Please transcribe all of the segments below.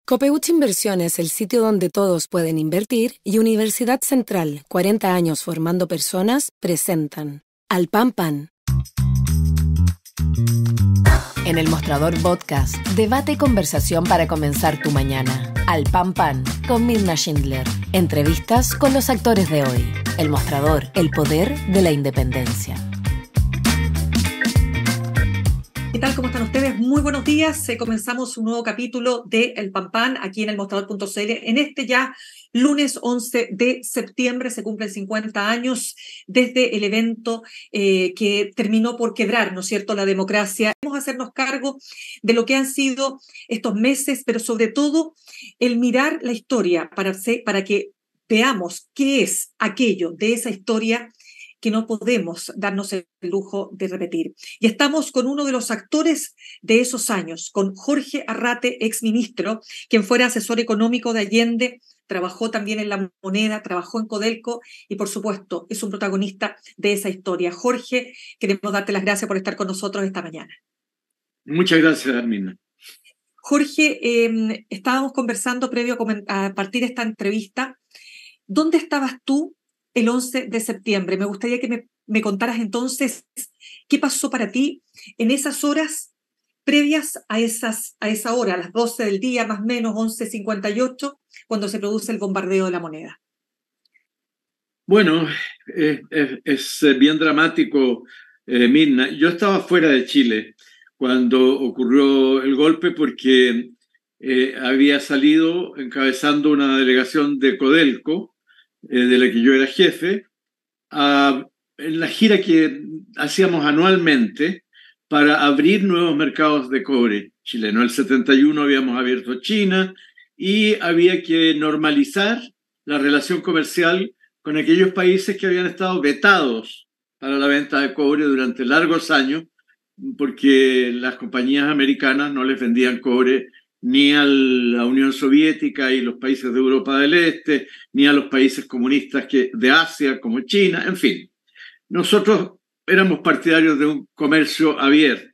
Copeuch Inversiones, el sitio donde todos pueden invertir, y Universidad Central, 40 años formando personas, presentan Al Pan Pan. En El Mostrador Podcast, debate y conversación para comenzar tu mañana. Al Pan Pan, con Mirna Schindler. Entrevistas con los actores de hoy. El Mostrador, el poder de la independencia. ¿Qué tal? ¿Cómo están ustedes? Muy buenos días. Comenzamos un nuevo capítulo de El Pan Pan aquí en elmostrador.cl. En este ya lunes 11 de septiembre se cumplen 50 años desde el evento que terminó por quebrar, ¿no es cierto?, la democracia. Vamos a hacernos cargo de lo que han sido estos meses, pero sobre todo el mirar la historia para que veamos qué es aquello de esa historia que no podemos darnos el lujo de repetir. Y estamos con uno de los actores de esos años, con Jorge Arrate, exministro, quien fuera asesor económico de Allende, trabajó también en La Moneda, trabajó en Codelco y, por supuesto, es un protagonista de esa historia. Jorge, queremos darte las gracias por estar con nosotros esta mañana. Muchas gracias, Armina. Jorge, estábamos conversando previo a partir de esta entrevista. ¿Dónde estabas tú el 11 de septiembre? Me gustaría que me contaras entonces qué pasó para ti en esas horas previas a esa hora, a las 12 del día, más o menos 11:58, cuando se produce el bombardeo de La Moneda. Bueno, es bien dramático, Mirna. Yo estaba fuera de Chile cuando ocurrió el golpe porque había salido encabezando una delegación de Codelco, de la que yo era jefe, en la gira que hacíamos anualmente para abrir nuevos mercados de cobre chileno. En el 71 habíamos abierto China y había que normalizar la relación comercial con aquellos países que habían estado vetados para la venta de cobre durante largos años, porque las compañías americanas no les vendían cobre ni a la Unión Soviética y los países de Europa del Este, ni a los países comunistas de Asia, como China, en fin. Nosotros éramos partidarios de un comercio abierto.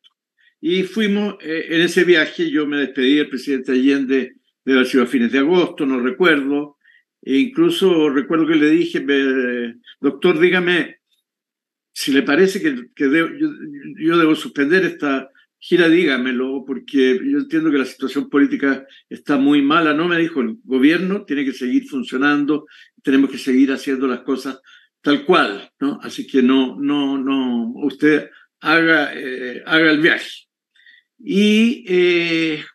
Y fuimos en ese viaje, yo me despedí del presidente Allende, debe haber sido a fines de agosto, no recuerdo, e incluso recuerdo que le dije, doctor, dígame, si le parece que yo debo suspender esta gira, dígamelo, porque yo entiendo que la situación política está muy mala. No, me dijo, el gobierno tiene que seguir funcionando, tenemos que seguir haciendo las cosas tal cual, ¿no? Así que no, usted haga el viaje. Y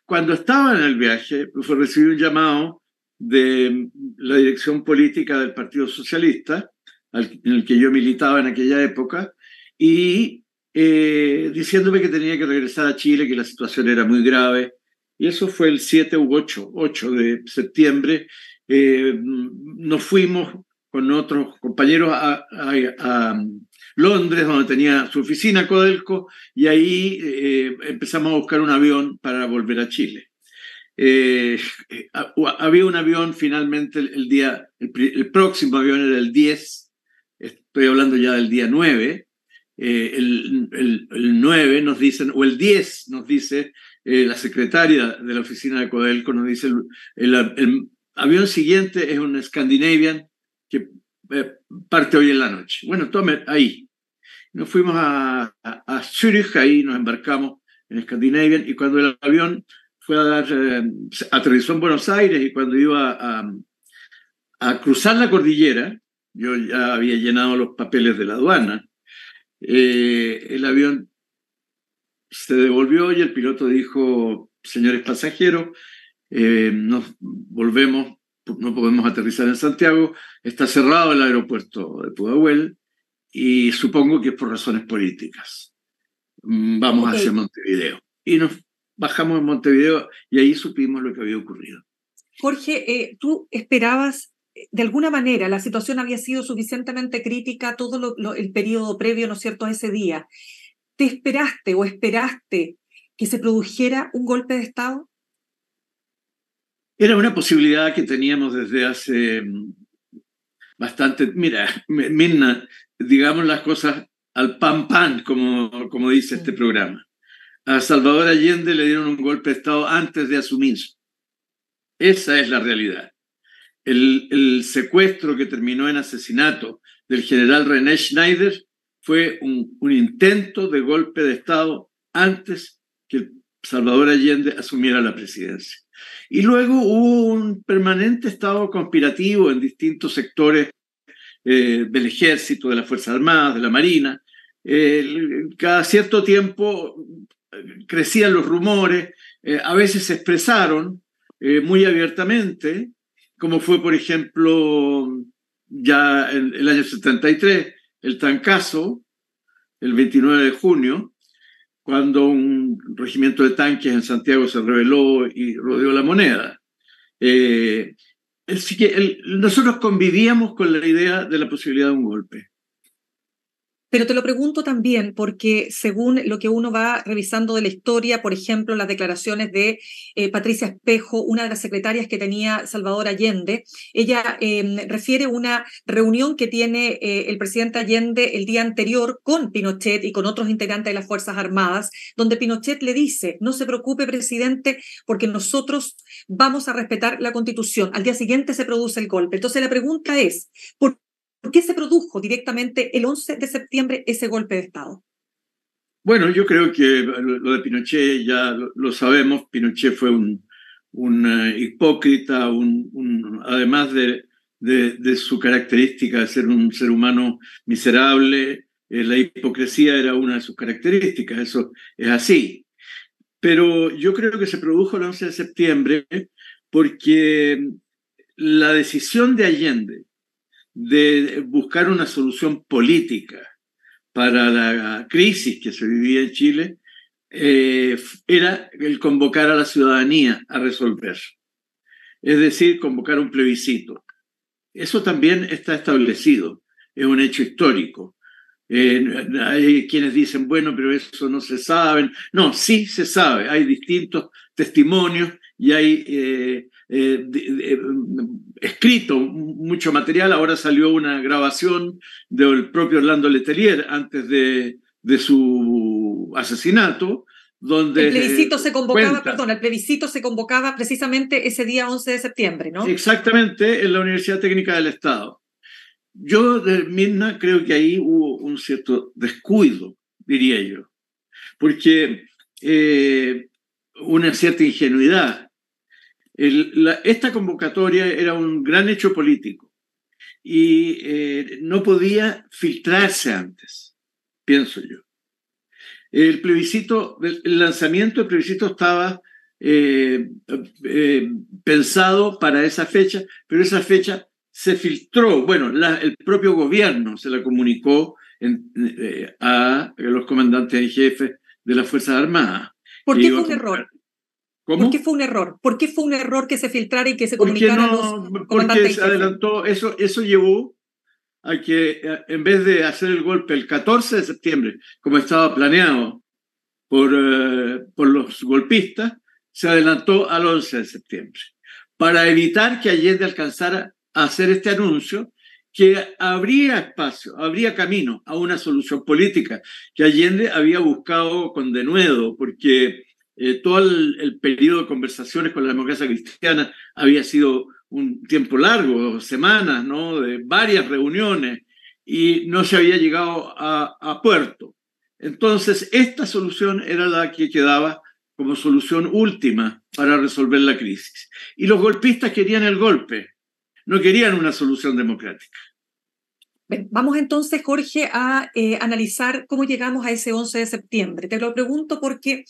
cuando estaba en el viaje, recibí un llamado de la dirección política del Partido Socialista, en el que yo militaba en aquella época, y diciéndome que tenía que regresar a Chile, que la situación era muy grave. Y eso fue el 7 u 8 de septiembre. Nos fuimos con otros compañeros a Londres, donde tenía su oficina Codelco, y ahí empezamos a buscar un avión para volver a Chile. Había un avión finalmente el próximo avión era el 10, estoy hablando ya del día 9, el 9 nos dicen, o el 10 nos dice, la secretaria de la oficina de Codelco nos dice, el avión siguiente es un Scandinavian que parte hoy en la noche. Bueno, tome ahí. Nos fuimos a Zurich, ahí nos embarcamos en Scandinavian, y cuando el avión fue aterrizó en Buenos Aires, y cuando iba a cruzar la cordillera, yo ya había llenado los papeles de la aduana, el avión se devolvió y el piloto dijo, señores pasajeros, nos volvemos, no podemos aterrizar en Santiago, está cerrado el aeropuerto de Pudahuel y supongo que es por razones políticas. Vamos hacia Montevideo. Y nos bajamos en Montevideo y ahí supimos lo que había ocurrido. Jorge, tú esperabas, de alguna manera, la situación había sido suficientemente crítica todo el periodo previo, ¿no es cierto?, a ese día. ¿Te esperaste que se produjera un golpe de Estado? Era una posibilidad que teníamos desde hace bastante. Mira, Mirna, digamos las cosas al pan pan, como dice este programa. A Salvador Allende le dieron un golpe de Estado antes de asumir. Esa es la realidad. El secuestro que terminó en asesinato del general René Schneider fue un intento de golpe de Estado antes que Salvador Allende asumiera la presidencia. Y luego hubo un permanente estado conspirativo en distintos sectores del ejército, de las Fuerzas Armadas, de la Marina. Cada cierto tiempo crecían los rumores, a veces se expresaron muy abiertamente, como fue, por ejemplo, ya en el año 73, el trancazo, el 29 de junio, cuando un regimiento de tanques en Santiago se rebeló y rodeó La Moneda. Nosotros convivíamos con la idea de la posibilidad de un golpe. Pero te lo pregunto también porque según lo que uno va revisando de la historia, por ejemplo, las declaraciones de Patricia Espejo, una de las secretarias que tenía Salvador Allende, ella refiere una reunión que tiene el presidente Allende el día anterior con Pinochet y con otros integrantes de las Fuerzas Armadas, donde Pinochet le dice: no se preocupe, presidente, porque nosotros vamos a respetar la Constitución. Al día siguiente se produce el golpe. Entonces la pregunta es, ¿por qué se produjo directamente el 11 de septiembre ese golpe de Estado? Bueno, yo creo que lo de Pinochet ya lo sabemos. Pinochet fue un hipócrita, además de su característica de ser un ser humano miserable, la hipocresía era una de sus características, eso es así. Pero yo creo que se produjo el 11 de septiembre porque la decisión de Allende de buscar una solución política para la crisis que se vivía en Chile era el convocar a la ciudadanía a resolver, es decir, convocar un plebiscito. Eso también está establecido, es un hecho histórico. Hay quienes dicen, bueno, pero eso no se sabe. No, sí se sabe, hay distintos testimonios y hay escrito mucho material. Ahora salió una grabación del propio Orlando Letelier antes de su asesinato, donde el plebiscito se convocaba, el plebiscito se convocaba precisamente ese día 11 de septiembre, ¿no? Exactamente, en la Universidad Técnica del Estado. Yo, Mirna, creo que ahí hubo un cierto descuido, diría yo, porque una cierta ingenuidad. Esta convocatoria era un gran hecho político y no podía filtrarse antes, pienso yo. El lanzamiento del plebiscito estaba pensado para esa fecha, pero esa fecha se filtró. Bueno, el propio gobierno se la comunicó a los comandantes en jefe de las Fuerzas Armadas. ¿Por qué fue un error? ¿Cómo? ¿Por qué fue un error? ¿Por qué fue un error que se filtrara y que se comunicara a los comandantes en jefe? Porque se adelantó, eso llevó a que en vez de hacer el golpe el 14 de septiembre, como estaba planeado por los golpistas, se adelantó al 11 de septiembre, para evitar que Allende alcanzara a hacer este anuncio, que habría espacio, habría camino a una solución política que Allende había buscado con denuedo, porque todo el periodo de conversaciones con la democracia cristiana había sido un tiempo largo, semanas, ¿no?, de varias reuniones, y no se había llegado a puerto. Entonces, esta solución era la que quedaba como solución última para resolver la crisis. Y los golpistas querían el golpe, no querían una solución democrática. Vamos entonces, Jorge, a analizar cómo llegamos a ese 11 de septiembre. Te lo pregunto porque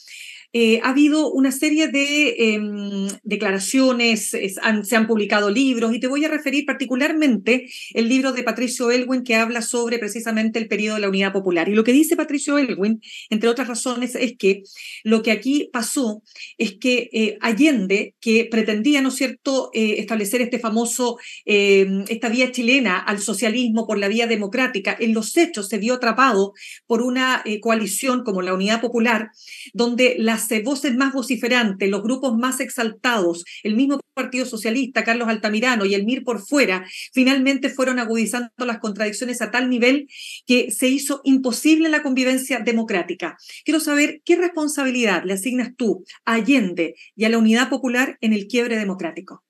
ha habido una serie de declaraciones, se han publicado libros, y te voy a referir particularmente el libro de Patricio Aylwin, que habla sobre precisamente el periodo de la Unidad Popular. Y lo que dice Patricio Aylwin, entre otras razones, es que lo que aquí pasó es que Allende, que pretendía, ¿no es cierto?, establecer este famoso, esta vía chilena al socialismo por la vía democrática, en los hechos se vio atrapado por una coalición como la Unidad Popular, donde la las voces más vociferantes, los grupos más exaltados, el mismo Partido Socialista, Carlos Altamirano y el MIR por fuera, finalmente fueron agudizando las contradicciones a tal nivel que se hizo imposible la convivencia democrática. Quiero saber qué responsabilidad le asignas tú a Allende y a la Unidad Popular en el quiebre democrático.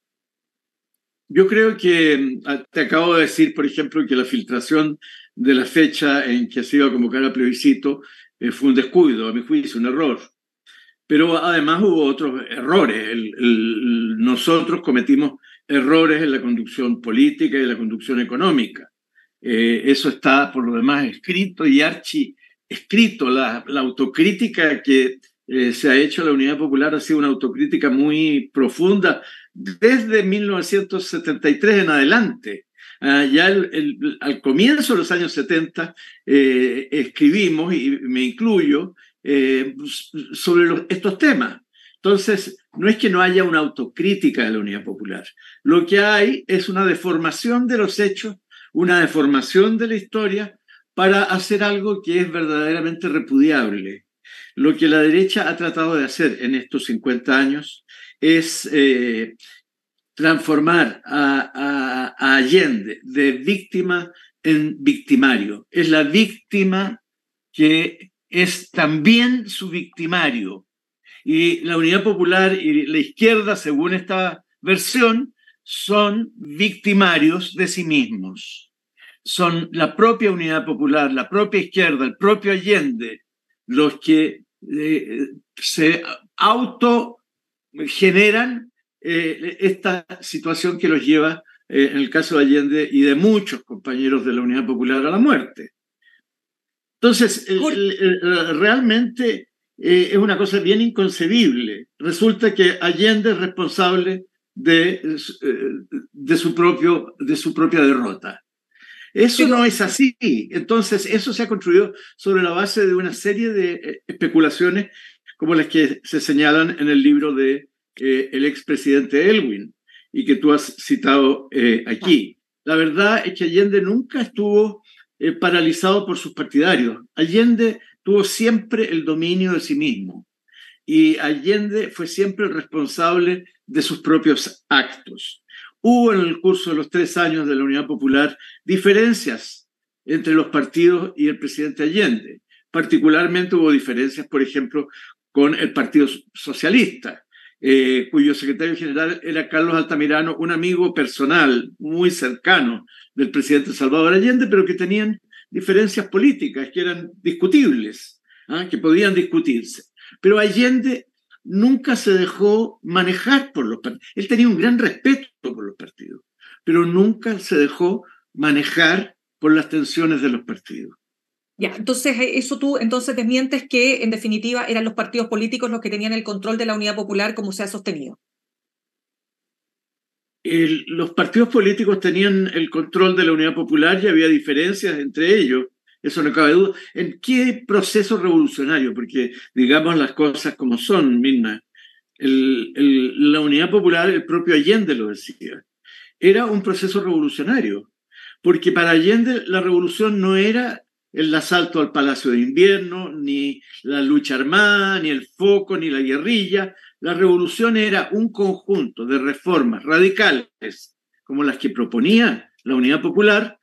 Yo creo que te acabo de decir, por ejemplo, que la filtración de la fecha en que se iba a convocar al plebiscito fue un descuido, a mi juicio, un error. Pero además hubo otros errores. Nosotros cometimos errores en la conducción política y en la conducción económica. Eso está, por lo demás, escrito y escrito. La autocrítica que se ha hecho a la Unidad Popular ha sido una autocrítica muy profunda desde 1973 en adelante. Ya al comienzo de los años 70 escribimos, y me incluyo, sobre estos temas. Entonces, no es que no haya una autocrítica de la Unidad Popular. Lo que hay es una deformación de los hechos, una deformación de la historia para hacer algo que es verdaderamente repudiable. Lo que la derecha ha tratado de hacer en estos 50 años es transformar a Allende de víctima en victimario. Es la víctima que es también su victimario. Y la Unidad Popular y la izquierda, según esta versión, son victimarios de sí mismos. Son la propia Unidad Popular, la propia izquierda, el propio Allende, los que se autogeneran esta situación que los lleva, en el caso de Allende y de muchos compañeros de la Unidad Popular, a la muerte. Entonces, realmente es una cosa bien inconcebible. Resulta que Allende es responsable de su propia derrota. Eso no es así. Entonces, eso se ha construido sobre la base de una serie de especulaciones como las que se señalan en el libro de el expresidente Elwin y que tú has citado aquí. La verdad es que Allende nunca estuvo paralizado por sus partidarios. Allende tuvo siempre el dominio de sí mismo y Allende fue siempre el responsable de sus propios actos. Hubo en el curso de los 3 años de la Unidad Popular diferencias entre los partidos y el presidente Allende. Particularmente hubo diferencias, por ejemplo, con el Partido Socialista, cuyo secretario general era Carlos Altamirano, un amigo personal muy cercano del presidente Salvador Allende, pero que tenían diferencias políticas que eran discutibles, que podían discutirse. Pero Allende nunca se dejó manejar por los partidos. Él tenía un gran respeto por los partidos, pero nunca se dejó manejar por las tensiones de los partidos. Ya, entonces eso tú entonces desmientes que en definitiva eran los partidos políticos los que tenían el control de la Unidad Popular como se ha sostenido. Los partidos políticos tenían el control de la Unidad Popular y había diferencias entre ellos, eso no cabe duda. ¿En qué proceso revolucionario? Porque digamos las cosas como son, Mirna. La Unidad Popular, el propio Allende lo decía, era un proceso revolucionario, porque para Allende la revolución no era el asalto al Palacio de Invierno, ni la lucha armada, ni el foco, ni la guerrilla. La revolución era un conjunto de reformas radicales, como las que proponía la Unidad Popular,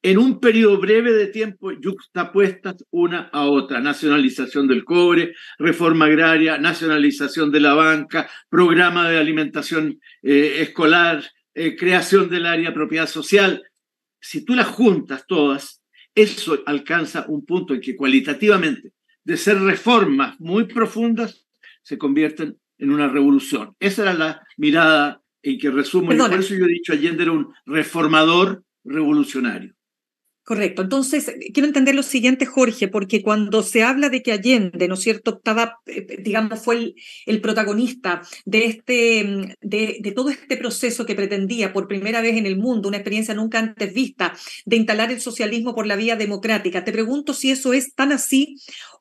en un periodo breve de tiempo yuxtapuestas una a otra. Nacionalización del cobre, reforma agraria, nacionalización de la banca, programa de alimentación escolar, creación del área de propiedad social. Si tú las juntas todas, eso alcanza un punto en que cualitativamente, de ser reformas muy profundas, se convierten en una revolución. Esa era la mirada en que resumo, y por eso yo he dicho Allende era un reformador revolucionario. Correcto. Entonces, quiero entender lo siguiente, Jorge, porque cuando se habla de que Allende, ¿no es cierto?, fue el protagonista de todo este proceso que pretendía por primera vez en el mundo, una experiencia nunca antes vista, de instalar el socialismo por la vía democrática. Te pregunto si eso es tan así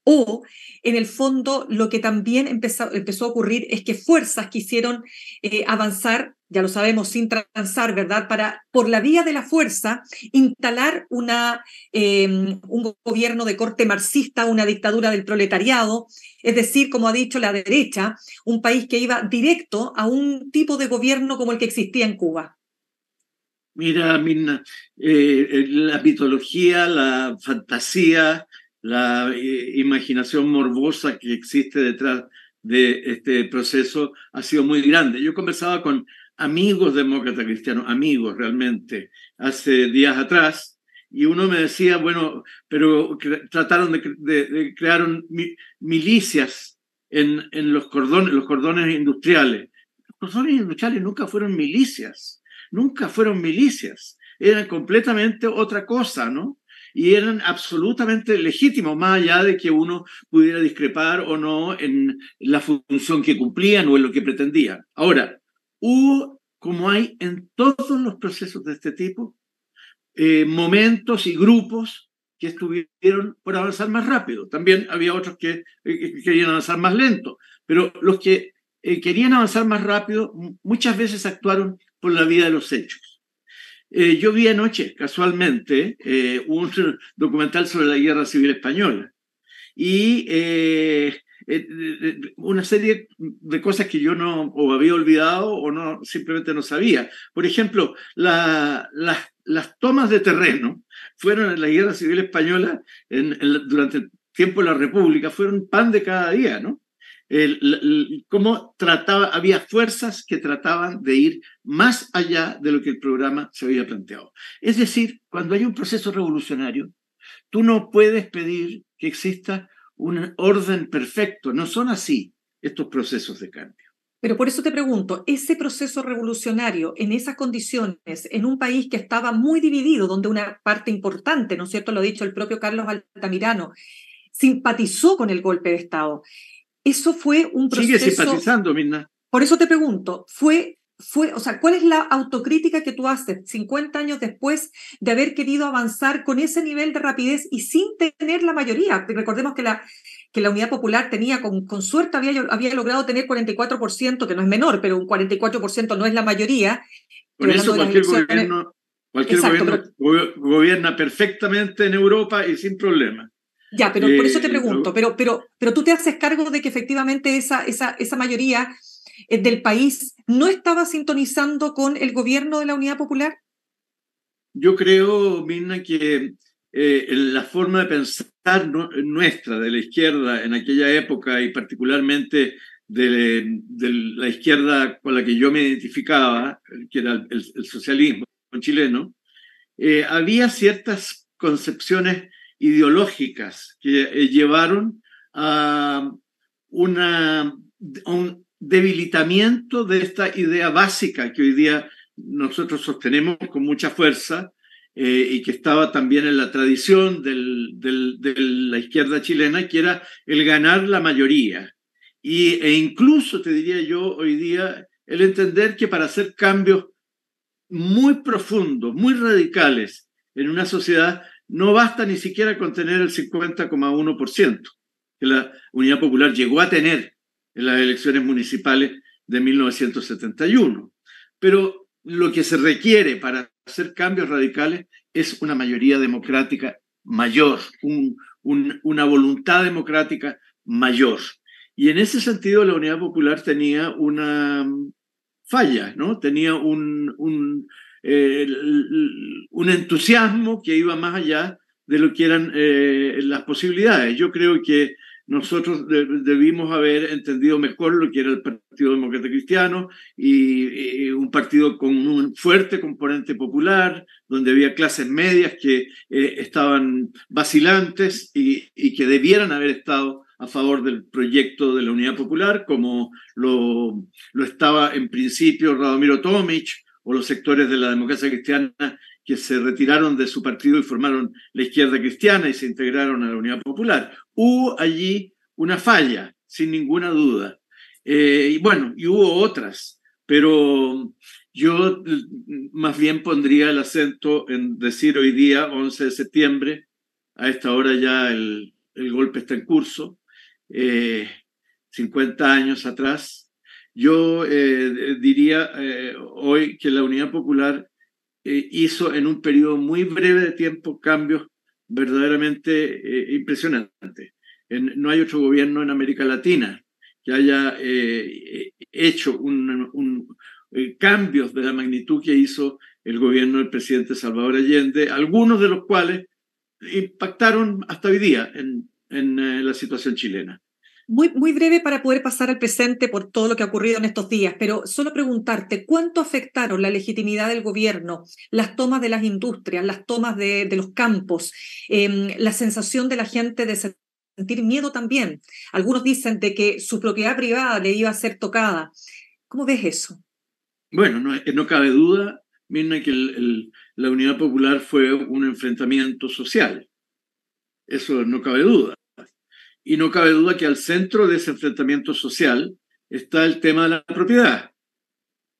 O, en el fondo, lo que también empezó a ocurrir es que fuerzas quisieron avanzar, ya lo sabemos, sin transar, ¿verdad?, para, por la vía de la fuerza, instalar un gobierno de corte marxista, una dictadura del proletariado, es decir, como ha dicho la derecha, un país que iba directo a un tipo de gobierno como el que existía en Cuba. Mira, Mirna, la mitología, la fantasía, la imaginación morbosa que existe detrás de este proceso ha sido muy grande. Yo conversaba con amigos demócratas cristianos, amigos realmente, hace días atrás, y uno me decía, bueno, pero trataron de crear milicias en los cordones industriales. Los cordones industriales nunca fueron milicias. Nunca fueron milicias, eran completamente otra cosa, ¿no? Y eran absolutamente legítimos, más allá de que uno pudiera discrepar o no en la función que cumplían o en lo que pretendían. Ahora, hubo, como hay en todos los procesos de este tipo, momentos y grupos que estuvieron por avanzar más rápido. También había otros que querían avanzar más lento, pero los que querían avanzar más rápido muchas veces actuaron por la vía de los hechos. Yo vi anoche, casualmente, un documental sobre la Guerra Civil Española y una serie de cosas que yo no o había olvidado o no simplemente no sabía. Por ejemplo, las tomas de terreno fueron en la Guerra Civil Española durante el tiempo de la República, fueron pan de cada día, ¿no? Cómo había fuerzas que trataban de ir más allá de lo que el programa se había planteado. Es decir, cuando hay un proceso revolucionario, tú no puedes pedir que exista un orden perfecto. No son así estos procesos de cambio. Pero por eso te pregunto, ese proceso revolucionario en esas condiciones, en un país que estaba muy dividido, donde una parte importante, ¿no es cierto?, lo ha dicho el propio Carlos Altamirano, simpatizó con el golpe de Estado. Eso fue un proceso... Sigue simpatizando, Mirna. Por eso te pregunto, o sea, ¿cuál es la autocrítica que tú haces 50 años después de haber querido avanzar con ese nivel de rapidez y sin tener la mayoría? Recordemos que la Unidad Popular tenía, con suerte, había logrado tener 44%, que no es menor, pero un 44% no es la mayoría. Con eso cualquier gobierno gobierna perfectamente en Europa y sin problema. Ya, pero por eso te pregunto, pero tú te haces cargo de que efectivamente esa mayoría del país no estaba sintonizando con el gobierno de la Unidad Popular. Yo creo, Mirna, que la forma de pensar nuestra, de la izquierda en aquella época y particularmente de la izquierda con la que yo me identificaba, que era el socialismo chileno, había ciertas concepciones ideológicas que llevaron a un debilitamiento de esta idea básica que hoy día nosotros sostenemos con mucha fuerza y que estaba también en la tradición de la izquierda chilena, que era el ganar la mayoría. E incluso, te diría yo, hoy día, el entender que para hacer cambios muy profundos, muy radicales en una sociedad, no basta ni siquiera con tener el 50,1% que la Unidad Popular llegó a tener en las elecciones municipales de 1971. Pero lo que se requiere para hacer cambios radicales es una mayoría democrática mayor, una voluntad democrática mayor. Y en ese sentido la Unidad Popular tenía una falla, ¿no? Tenía un entusiasmo que iba más allá de lo que eran las posibilidades. Yo creo que nosotros debimos haber entendido mejor lo que era el Partido Demócrata Cristiano y un partido con un fuerte componente popular, donde había clases medias que estaban vacilantes y que debieran haber estado a favor del proyecto de la Unidad Popular, como lo estaba en principio Radomiro Tomic o los sectores de la democracia cristiana que se retiraron de su partido y formaron la izquierda cristiana y se integraron a la Unidad Popular. Hubo allí una falla, sin ninguna duda. Y bueno, y hubo otras, pero yo más bien pondría el acento en decir hoy día, 11 de septiembre, a esta hora ya el el golpe está en curso, 50 años atrás. Yo diría hoy que la Unidad Popular hizo en un periodo muy breve de tiempo cambios verdaderamente impresionantes. No hay otro gobierno en América Latina que haya hecho cambios de la magnitud que hizo el gobierno del presidente Salvador Allende, algunos de los cuales impactaron hasta hoy día en la situación chilena. Muy breve para poder pasar al presente por todo lo que ha ocurrido en estos días, pero solo preguntarte, ¿cuánto afectaron la legitimidad del gobierno, las tomas de las industrias, las tomas de los campos, la sensación de la gente de sentir miedo también? Algunos dicen de que su propiedad privada le iba a ser tocada. ¿Cómo ves eso? Bueno, no cabe duda, Mirna, que la Unidad Popular fue un enfrentamiento social. Eso no cabe duda. Y no cabe duda que al centro de ese enfrentamiento social está el tema de la propiedad.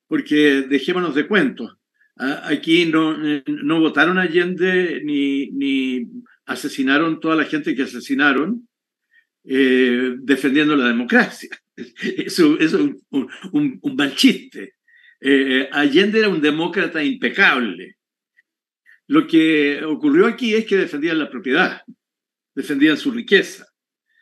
Porque dejémonos de cuentos. Aquí no votaron a Allende ni asesinaron toda la gente que asesinaron defendiendo la democracia. Eso es un mal chiste. Allende era un demócrata impecable. Lo que ocurrió aquí es que defendían la propiedad, defendían su riqueza,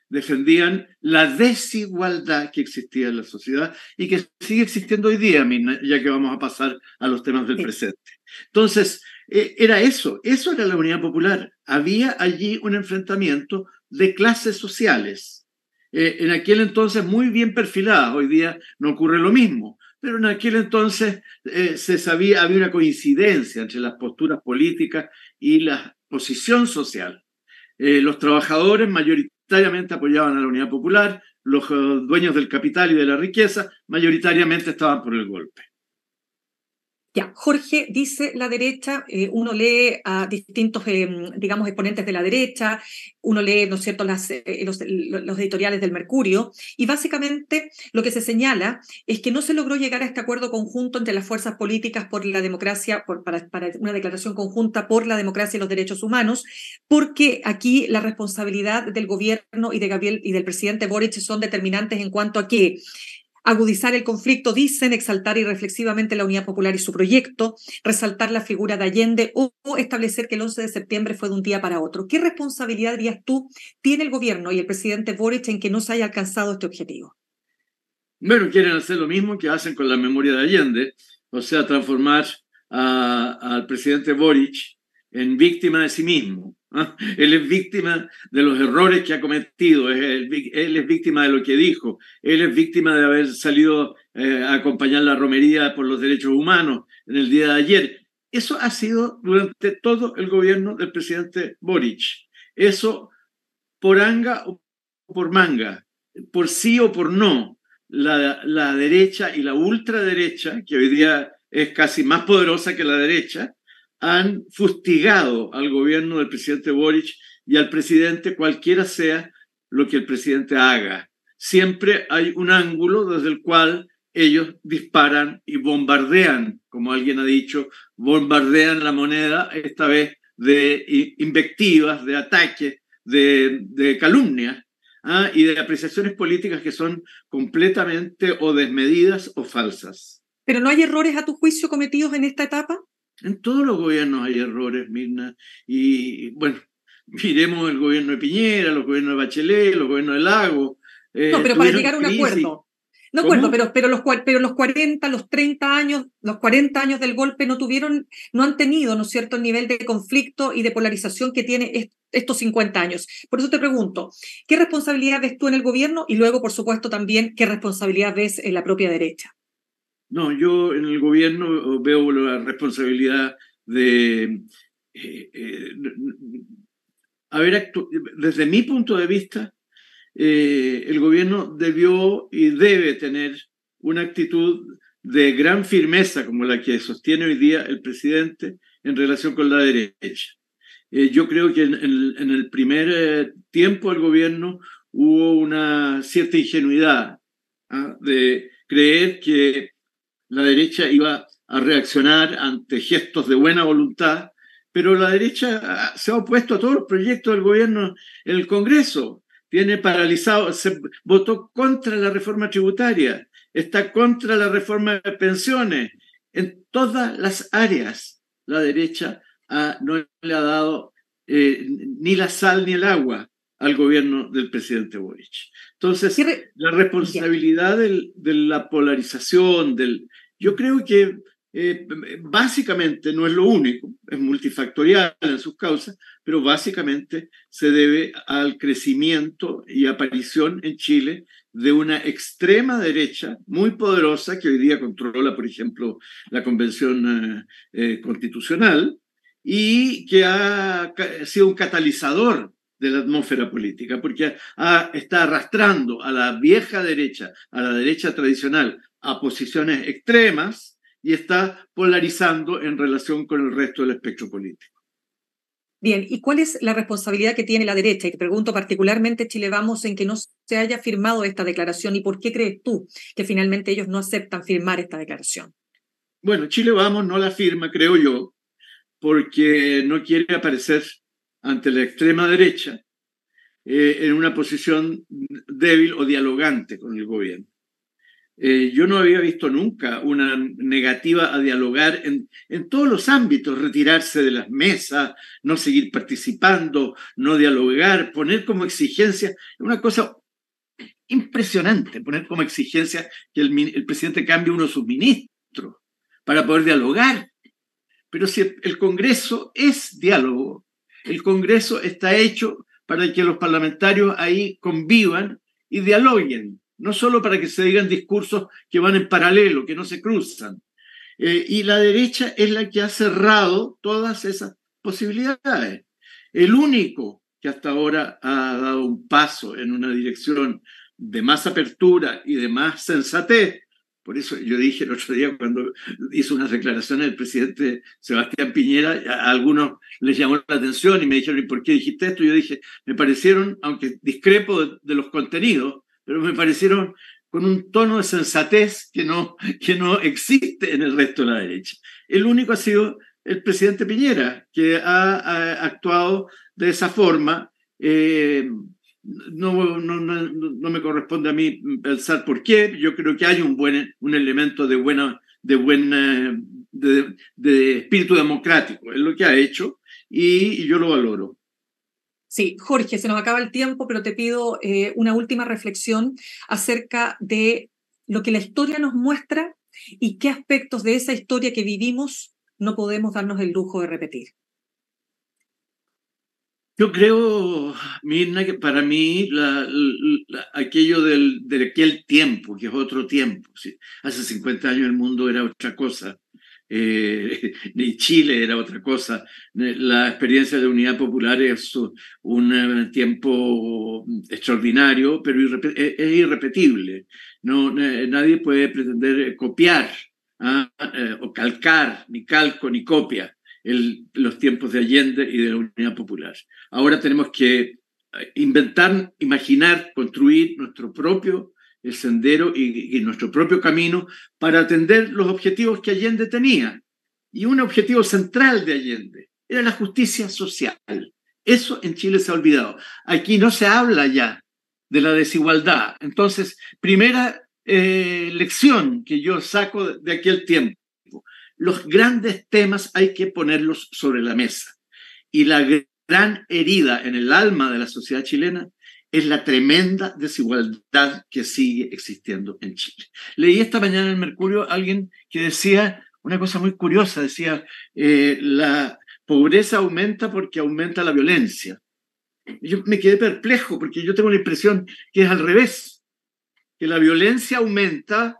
defendían la desigualdad que existía en la sociedad y que sigue existiendo hoy día, ya que vamos a pasar a los temas del presente. Entonces, era eso era la Unidad Popular. Había allí un enfrentamiento de clases sociales. En aquel entonces muy bien perfiladas, hoy día no ocurre lo mismo, pero en aquel entonces había una coincidencia entre las posturas políticas y la posición social. Los trabajadores mayoritariamente apoyaban a la Unidad Popular, los dueños del capital y de la riqueza mayoritariamente estaban por el golpe. Ya, Jorge, dice la derecha, uno lee a distintos, digamos, exponentes de la derecha, uno lee, ¿no es cierto?, los editoriales del Mercurio, y básicamente lo que se señala es que no se logró llegar a este acuerdo conjunto entre las fuerzas políticas por la democracia, para una declaración conjunta por la democracia y los derechos humanos, porque aquí la responsabilidad del gobierno y del presidente Boric son determinantes en cuanto a que agudizar el conflicto, dicen, exaltar irreflexivamente la Unidad Popular y su proyecto, resaltar la figura de Allende o establecer que el 11 de septiembre fue de un día para otro. ¿Qué responsabilidad, dirías tú, tiene el gobierno y el presidente Boric en que no se haya alcanzado este objetivo? Bueno, quieren hacer lo mismo que hacen con la memoria de Allende, o sea, transformar al presidente Boric en víctima de sí mismo. Él es víctima de los errores que ha cometido, él es víctima de lo que dijo, él es víctima de haber salido a acompañar la romería por los derechos humanos en el día de ayer. Eso ha sido durante todo el gobierno del presidente Boric. Eso por anga o por manga, por sí o por no. La derecha y la ultraderecha, que hoy día es casi más poderosa que la derecha, han fustigado al gobierno del presidente Boric y al presidente, cualquiera sea lo que el presidente haga. Siempre hay un ángulo desde el cual ellos disparan y bombardean, como alguien ha dicho, bombardean la moneda, esta vez de invectivas, de ataques, de calumnias, y de apreciaciones políticas que son completamente o desmedidas o falsas. ¿Pero no hay errores a tu juicio cometidos en esta etapa? En todos los gobiernos hay errores, Mirna. Y bueno, miremos el gobierno de Piñera, los gobiernos de Bachelet, los gobiernos de Lago. No, pero para llegar a un acuerdo. No acuerdo, pero los 40, los 30 años, los 40 años del golpe no han tenido, ¿no es cierto?, el nivel de conflicto y de polarización que tiene estos 50 años. Por eso te pregunto, ¿qué responsabilidad ves tú en el gobierno? Y luego, por supuesto, también, ¿qué responsabilidad ves en la propia derecha? No, yo en el gobierno veo la responsabilidad de desde mi punto de vista, el gobierno debió y debe tener una actitud de gran firmeza como la que sostiene hoy día el presidente en relación con la derecha. Yo creo que en el primer tiempo del gobierno hubo una cierta ingenuidad de creer que la derecha iba a reaccionar ante gestos de buena voluntad pero la derecha se ha opuesto a todos los proyectos del gobierno en el Congreso. Tiene paralizado, se votó contra la reforma tributaria, está contra la reforma de pensiones. En todas las áreas, la derecha no le ha dado ni la sal ni el agua al gobierno del presidente Boric. Entonces, la responsabilidad de la polarización, yo creo que básicamente no es lo único, es multifactorial en sus causas, pero básicamente se debe al crecimiento y aparición en Chile de una extrema derecha muy poderosa que hoy día controla, por ejemplo, la Convención Constitucional y que ha sido un catalizador de la atmósfera política, porque está arrastrando a la vieja derecha, a la derecha tradicional, a posiciones extremas, y está polarizando en relación con el resto del espectro político. Bien, ¿y cuál es la responsabilidad que tiene la derecha? Y te pregunto particularmente, Chile Vamos, en que no se haya firmado esta declaración, ¿y por qué crees tú que finalmente ellos no aceptan firmar esta declaración? Bueno, Chile Vamos no la firma, creo yo, porque no quiere aparecer ante la extrema derecha en una posición débil o dialogante con el gobierno. Yo no había visto nunca una negativa a dialogar en todos los ámbitos, retirarse de las mesas, no seguir participando, no dialogar, poner como exigencia, una cosa impresionante, poner como exigencia que el presidente cambie uno de sus ministros para poder dialogar. Pero si el Congreso es diálogo, el Congreso está hecho para que los parlamentarios ahí convivan y dialoguen, no solo para que se digan discursos que van en paralelo, que no se cruzan. Y la derecha es la que ha cerrado todas esas posibilidades. El único que hasta ahora ha dado un paso en una dirección de más apertura y de más sensatez, por eso yo dije el otro día cuando hizo unas declaraciones el presidente Sebastián Piñera, a algunos les llamó la atención y me dijeron, ¿y por qué dijiste esto? Yo dije, me parecieron, aunque discrepo de los contenidos, pero me parecieron con un tono de sensatez que no existe en el resto de la derecha. El único ha sido el presidente Piñera, que ha actuado de esa forma. No me corresponde a mí pensar por qué. Yo creo que hay un elemento de espíritu democrático en lo que ha hecho y yo lo valoro. Sí, Jorge, se nos acaba el tiempo, pero te pido una última reflexión acerca de lo que la historia nos muestra y qué aspectos de esa historia que vivimos no podemos darnos el lujo de repetir. Yo creo, Mirna, que para mí aquello de aquel tiempo, que es otro tiempo, ¿sí? Hace 50 años el mundo era otra cosa, ni Chile era otra cosa. La experiencia de unidad popular es un tiempo extraordinario, pero es irrepetible. Nadie puede pretender copiar o calcar, ni calco, ni copia los tiempos de Allende y de la Unidad Popular. Ahora tenemos que inventar, imaginar, construir nuestro propio sendero y nuestro propio camino para atender los objetivos que Allende tenía. Y un objetivo central de Allende era la justicia social. Eso en Chile se ha olvidado. Aquí no se habla ya de la desigualdad. Entonces, primera lección que yo saco de aquel tiempo: los grandes temas hay que ponerlos sobre la mesa. Y la gran herida en el alma de la sociedad chilena es la tremenda desigualdad que sigue existiendo en Chile. Leí esta mañana en el Mercurio a alguien que decía una cosa muy curiosa, decía, la pobreza aumenta porque aumenta la violencia. Y yo me quedé perplejo porque yo tengo la impresión que es al revés, que la violencia aumenta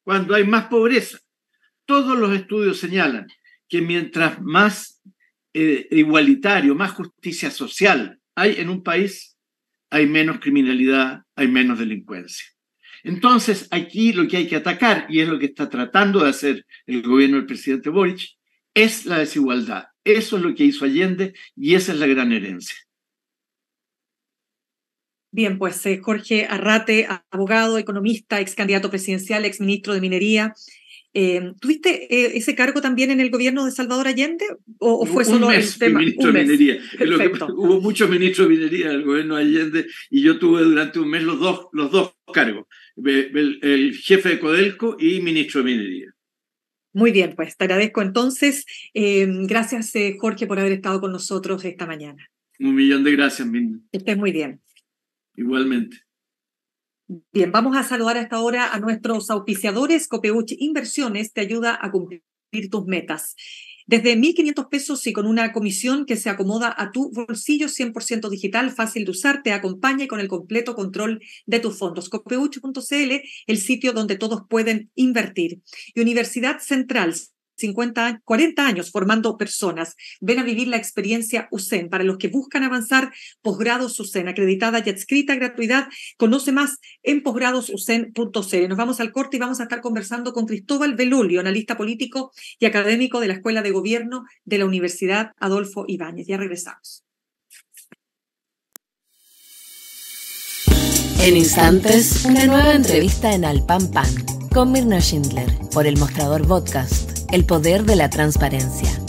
cuando hay más pobreza. Todos los estudios señalan que mientras más igualitario, más justicia social hay en un país, hay menos criminalidad, hay menos delincuencia. Entonces, aquí lo que hay que atacar, y es lo que está tratando de hacer el gobierno del presidente Boric, es la desigualdad. Eso es lo que hizo Allende y esa es la gran herencia. Bien, pues Jorge Arrate, abogado, economista, ex candidato presidencial, ex ministro de Minería ¿Tuviste ese cargo también en el gobierno de Salvador Allende o fue solo un mes, el tema? Ministro de Minería. Hubo muchos ministros de Minería en el gobierno de Allende y yo tuve durante un mes los dos cargos, el jefe de Codelco y ministro de Minería. Muy bien, pues te agradezco entonces. Gracias, Jorge, por haber estado con nosotros esta mañana. 1.000.000 de gracias, Mirna. Que estés muy bien. Igualmente. Bien, vamos a saludar a esta hora a nuestros auspiciadores. Copeuch Inversiones te ayuda a cumplir tus metas. Desde 1.500 pesos y con una comisión que se acomoda a tu bolsillo, 100% digital, fácil de usar, te acompaña con el completo control de tus fondos. Copeuch.cl, el sitio donde todos pueden invertir. Y Universidad Central, 40 años formando personas. Ven a vivir la experiencia USEN. Para los que buscan avanzar, posgrados USEN, acreditada y adscrita a gratuidad. Conoce más en posgradosusen.cl. Nos vamos al corte y vamos a estar conversando con Cristóbal Belulio, analista político y académico de la Escuela de Gobierno de la Universidad Adolfo Ibáñez. Ya regresamos. En instantes, una nueva entrevista en Al Pan Pan con Mirna Schindler por El Mostrador Podcast. El poder de la transparencia.